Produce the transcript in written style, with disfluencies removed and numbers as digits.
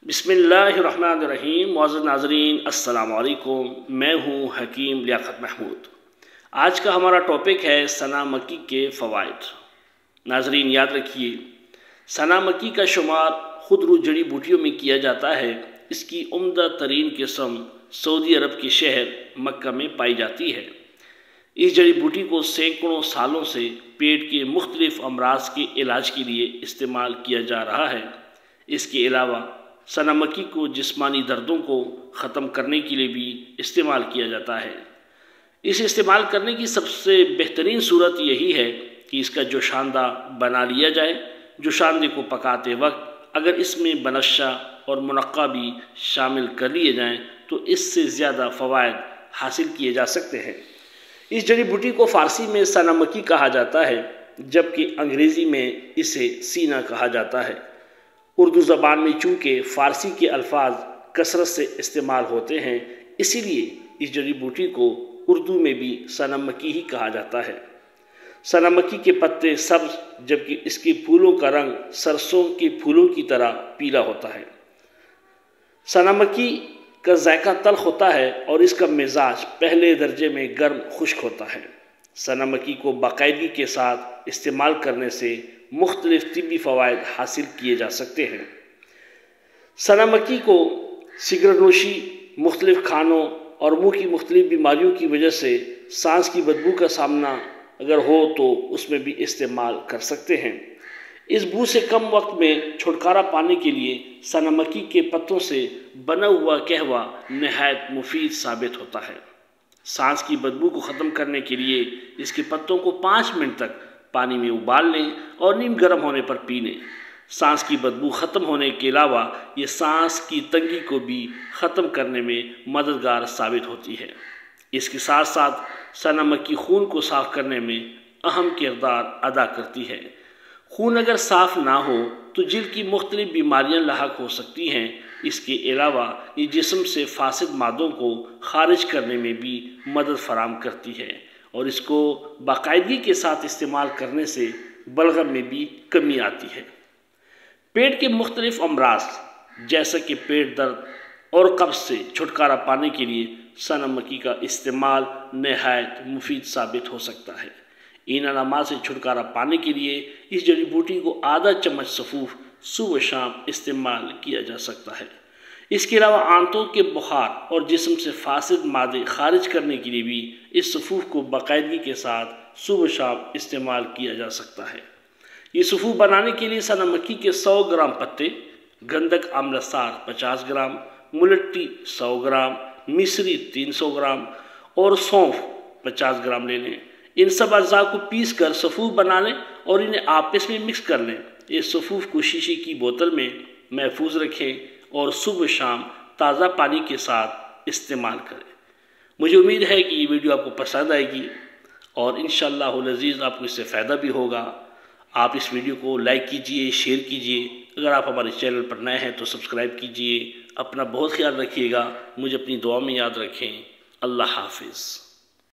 बिस्मिल्लाहिर्रहमानिर्रहीम। मुअज़्ज़िज़ नाज़रीन, अस्सलाम वालेकुम। मैं हूँ हकीम लियाकत महमूद। आज का हमारा टॉपिक है सना मक्की के फ़वाइद। नाज़रीन याद रखिए, सना मक्की का शुमार खुदरू जड़ी बूटियों में किया जाता है। इसकी उम्दा तरीन किस्म सऊदी अरब के शहर मक्का में पाई जाती है। इस जड़ी बूटी को सैकड़ों सालों से पेट के मुख्तलिफ अमराज के इलाज के लिए इस्तेमाल किया जा रहा है। इसके अलावा सना मक्की को जिस्मानी दर्दों को ख़त्म करने के लिए भी इस्तेमाल किया जाता है। इसे इस्तेमाल करने की सबसे बेहतरीन सूरत यही है कि इसका जोशांदा बना लिया जाए। जोशांदे को पकाते वक्त अगर इसमें बनश्शा और मुनक्का भी शामिल कर लिए जाएँ तो इससे ज़्यादा फ़वाइद हासिल किए जा सकते हैं। इस जड़ी बूटी को फ़ारसी में सना मक्की कहा जाता है, जबकि अंग्रेज़ी में इसे सीना कहा जाता है। उर्दू ज़बान में चूँकि फ़ारसी के अल्फाज कसरत से इस्तेमाल होते हैं, इसीलिए इस जड़ी बूटी को उर्दू में भी सना मक्की ही कहा जाता है। सना मक्की के पत्ते सब्ज़, जबकि इसके फूलों का रंग सरसों के फूलों की तरह पीला होता है। सना मक्की का जायका तल्ख होता है और इसका मिजाज पहले दर्जे में गर्म खुश्क होता है। सना मक्की को बाकायदगी के साथ इस्तेमाल करने से मुख्तलिफ तिब्बी फ़वाइद हासिल किए जा सकते हैं। सना मक्की को सिगरेट नोशी, मुख्तलिफ खानों और मुँह की मुख्तलिफ बीमारियों की वजह से सांस की बदबू का सामना अगर हो तो उसमें भी इस्तेमाल कर सकते हैं। इस बू से कम वक्त में छुटकारा पाने के लिए सना मक्की के पत्तों से बना हुआ कहवा नहायत मुफीद साबित होता है। सांस की बदबू को ख़त्म करने के लिए इसके पत्तों को 5 मिनट तक पानी में उबाल लें और नीम गर्म होने पर पी लें। सांस की बदबू ख़त्म होने के अलावा ये सांस की तंगी को भी ख़त्म करने में मददगार साबित होती है। इसके साथ साथ सना मक्की खून को साफ़ करने में अहम किरदार अदा करती है। खून अगर साफ़ ना हो तो जिल्द की मुख्तलिफ बीमारियां लाहक हो सकती हैं। इसके अलावा ये जिस्म से फासिद मादों को खारिज करने में भी मदद फराम करती है और इसको बाकायदगी के साथ इस्तेमाल करने से बलगम में भी कमी आती है। पेट के मुख्तलिफ अमराज जैसे कि पेट दर्द और कब्ज़ से छुटकारा पाने के लिए सना मक्की का इस्तेमाल नहायत मुफीद साबित हो सकता है। इन अलामात से छुटकारा पाने के लिए इस जड़ी बूटी को आधा चम्मच सफ़ूफ सुबह शाम इस्तेमाल किया जा सकता है। इसके अलावा आंतों के बुखार और जिस्म से फासिद मादे खारिज करने के लिए भी इस सफ़ूफ को बाकायदगी के साथ सुबह शाम इस्तेमाल किया जा सकता है। ये सफ़ूफ बनाने के लिए सना मक्की के 100 ग्राम पत्ते, गंधक आम्लसार 50 ग्राम, मुलट्टी 100 ग्राम, मिश्री 300 ग्राम और सौंफ 50 ग्राम ले लें। इन सब अज्जा को पीस कर सफ़ूफ बना लें और इन्हें आपस में मिक्स कर लें। इस सफ़ूफ को शीशे की बोतल में महफूज रखें और सुबह शाम ताज़ा पानी के साथ इस्तेमाल करें। मुझे उम्मीद है कि ये वीडियो आपको पसंद आएगी और इंशाअल्लाह अज़ीज़ आपको इससे फ़ायदा भी होगा। आप इस वीडियो को लाइक कीजिए, शेयर कीजिए। अगर आप हमारे चैनल पर नए हैं तो सब्सक्राइब कीजिए। अपना बहुत ख्याल रखिएगा। मुझे अपनी दुआ में याद रखें। अल्लाह हाफिज़।